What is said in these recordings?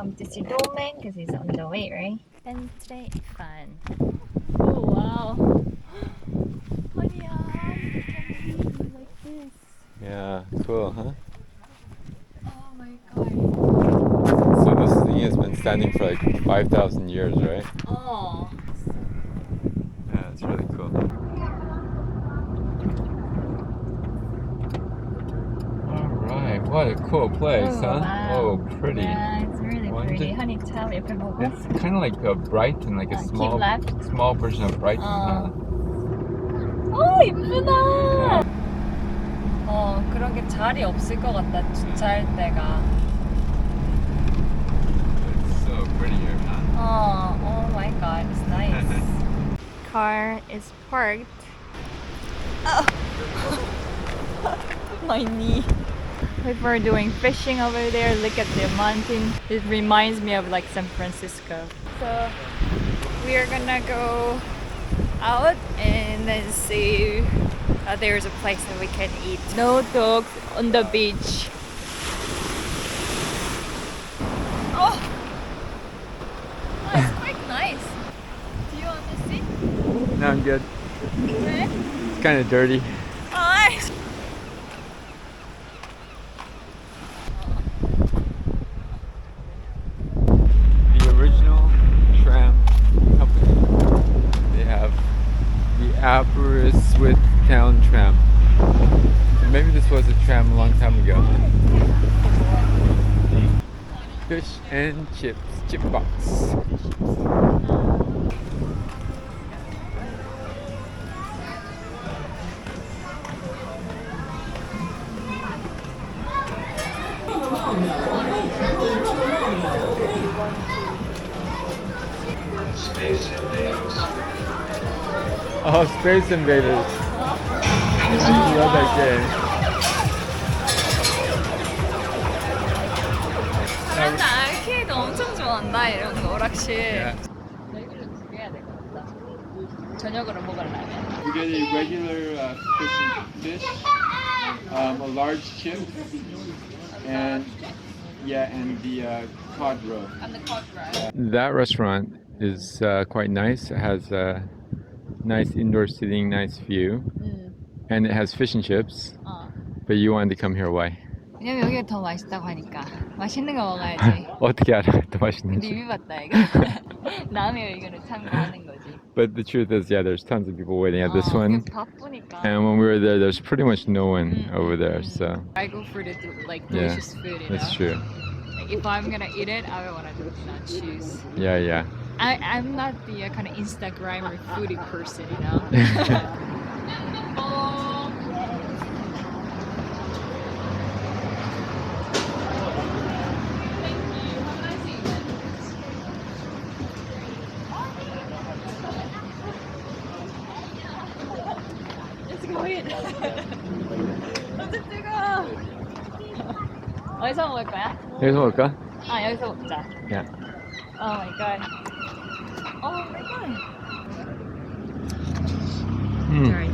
come to see Dolmen because he's on the way, right? And today, fun. Oh wow! Like this. Yeah, cool, huh? Oh my god. So this thing has been standing for like 5,000 years, right? Oh. Yeah, it's really cool. Alright, what a cool place, huh? Wow. Oh, pretty. Yeah, it's really pretty. Honey, tell you can go. It's kind of like a Brighton, like a small version of Brighton, huh? 오, 이쁘다. 그런 게 자리 없을 것 같다, 주차할 데가. It's so pretty here, huh? Oh my god, it's nice. Car is parked. Oh. My knee. People are doing fishing over there. Look at the mountain. It reminds me of like San Francisco. So we are gonna go out and then see there's a place that we can eat. No dogs on the beach. Oh, it's quite nice. Do you want to see? No, I'm good. Okay. It's kind of dirty. Nice. The original tram company, they have the Aberystwyth Town Tram. So maybe this was a tram a long time ago. Fish and chips, chip box. Oh, Space Invaders. I love that game. 나 아케이드 엄청 좋아한다 이런 거 오락실. Yeah. 여기를 두 개 해야 될 것 같다. 저녁으로 먹으려면. We get a regular fish, a large chip, and the cod roe. And the cod roe. That restaurant is quite nice. It has nice indoor seating, nice view, and it has fish and chips. But you wanted to come here, why? 왜냐면 여기가 더 맛있다고 하니까. 맛있는 거 먹어야지. 어떻게 알아? 더 맛있는지. 리뷰 봤다 이거. 남의 의견을 참고하는 거지. But the truth is, yeah, there's tons of people waiting at this one. 바쁘니까. And when we were there, there's pretty much no one over there. So I go for the like delicious food. You that's know? true. Like, if I'm gonna eat it, I would wanna choose. Yeah. I'm not the kind of Instagram or foodie person, you know. Let's go in. 너무 뜨거워. 어디서 먹을 거야? 여기서 먹을까? 아 여기서 먹자. Yeah. Oh my god. Oh my god. Sorry.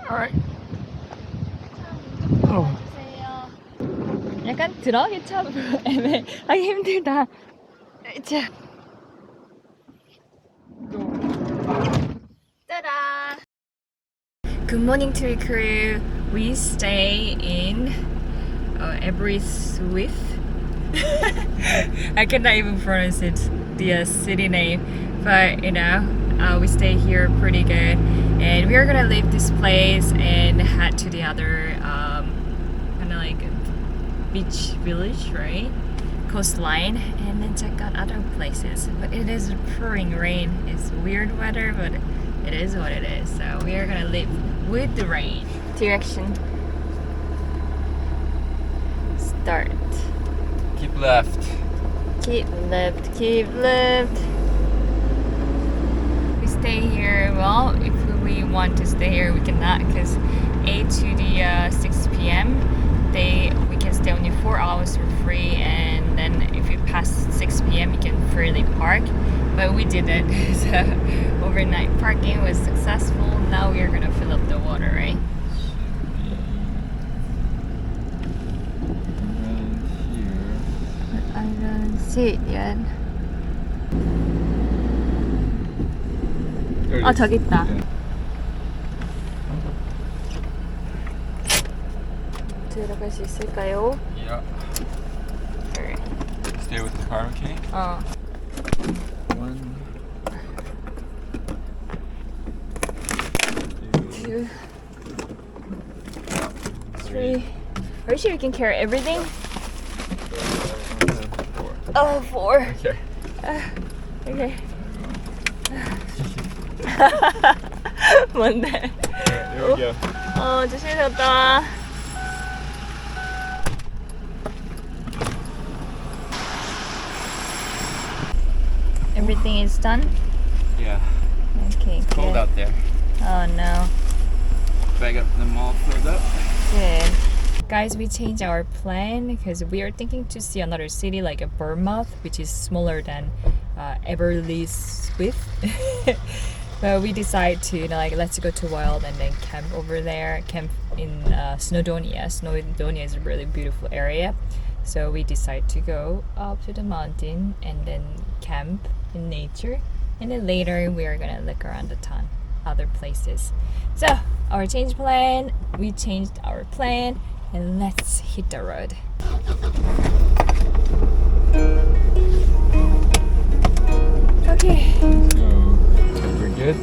Alright. Oh. 약간 들어가기 참 애매하기 힘들다. 자. Ta-da! Good morning to your crew. We stay in Aberystwyth. I cannot even pronounce it, the city name, but you know, we stay here pretty good, and we are gonna leave this place and head to the other kind of like beach village, right? Coastline, and then check out other places. But it is pouring rain. It's weird weather, but it is what it is. So we are gonna live with the rain. Direction start. Keep left. Keep left, keep left. We stay here. Well, if we want to stay here, we cannot because 8 to the 6 p.m. we can stay only 4 hours for free, and then if you pass 6 p.m. you can freely park. But we did it. So overnight parking was successful. Now we are gonna fill up the water, right? I don't see it yet. 아, 저기 있다. 들어갈 수 있을까요? Yeah. Sure. Stay with the car, okay? 어. 1, 2, 3. Are you sure you can carry everything? 4. Oh, 4. Okay. Okay. 뭔데? Here we go. 조심히 갔다 와. Everything is done? Yeah. Okay, good. Cold out there. Oh no. Bag up them all filled up. Good. Guys, we changed our plan because we are thinking to see another city like a Bournemouth, which is smaller than Everleigh-Smith. But we decided to, let's go to Wild and then camp over there. Camp in Snowdonia. Snowdonia is a really beautiful area. So we decided to go up to the mountain and then camp in nature. And then later we are gonna look around the town, other places. So our change plan, we changed our plan, and let's hit the road. Okay. So, we're good?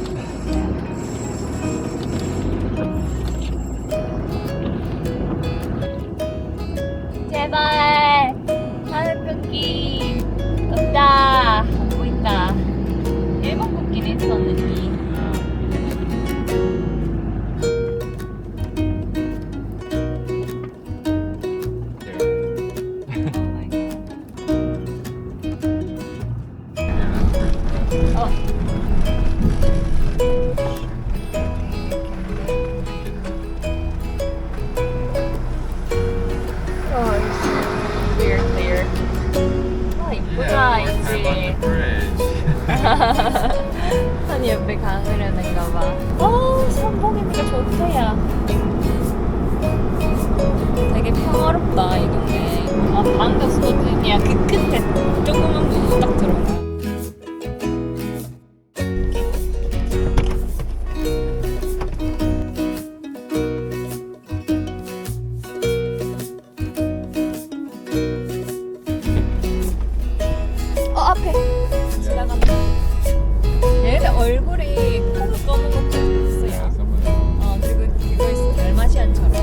제발 하늘 끄기 없다. 안 보인다. 일본 끄긴 했었는데. 아니 옆에 강으려는가 봐. 산 보니까 좋대요. 되게 평화롭다 이 동네. 방금 스노드니아 그 끝에 조그만 부분 딱 들어가. 앞에 지나간다. 얘네 얼굴이 콩 검은 것도 있어요. 그리고 그거 있어. 달마시안처럼.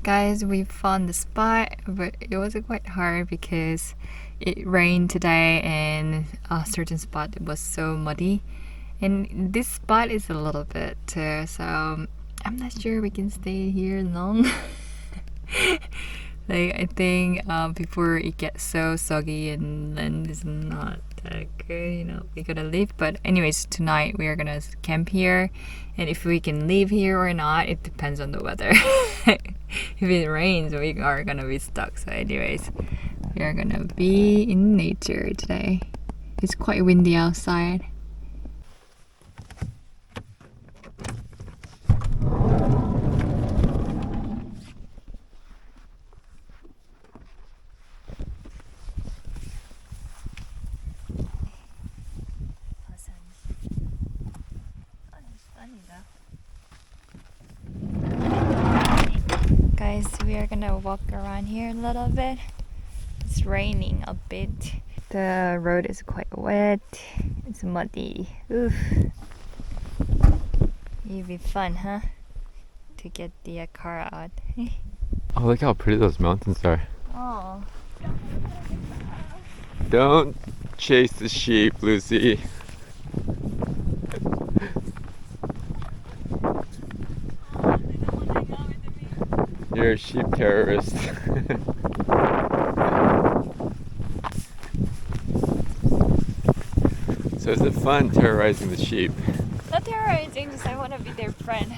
Guys, we found the spot, but it was quite hard because it rained today and a certain spot was so muddy. And this spot is a little bit too, so I'm not sure we can stay here long. I think before it gets so soggy and then it's not that good, we gotta leave. But anyways, tonight we are gonna camp here, and if we can leave here or not, it depends on the weather. If it rains, we are gonna be stuck. So anyways, we are gonna be in nature today. It's quite windy outside. Guys, we are gonna walk around here a little bit. It's raining a bit. The road is quite wet. It's muddy. Oof. It'd be fun, huh? To get the car out. Oh, look how pretty those mountains are. Oh. Don't chase the sheep, Lucy. You're a sheep terrorist. So is it fun terrorizing the sheep? Not terrorizing, just I want to be their friend.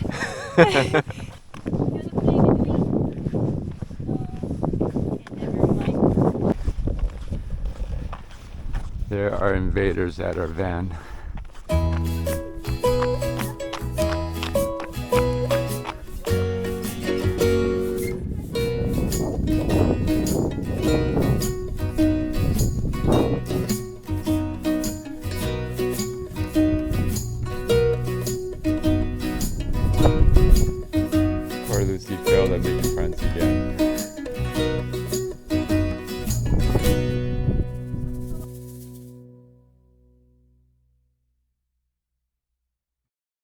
There are invaders at our van. Poor Lucy failed at making friends again.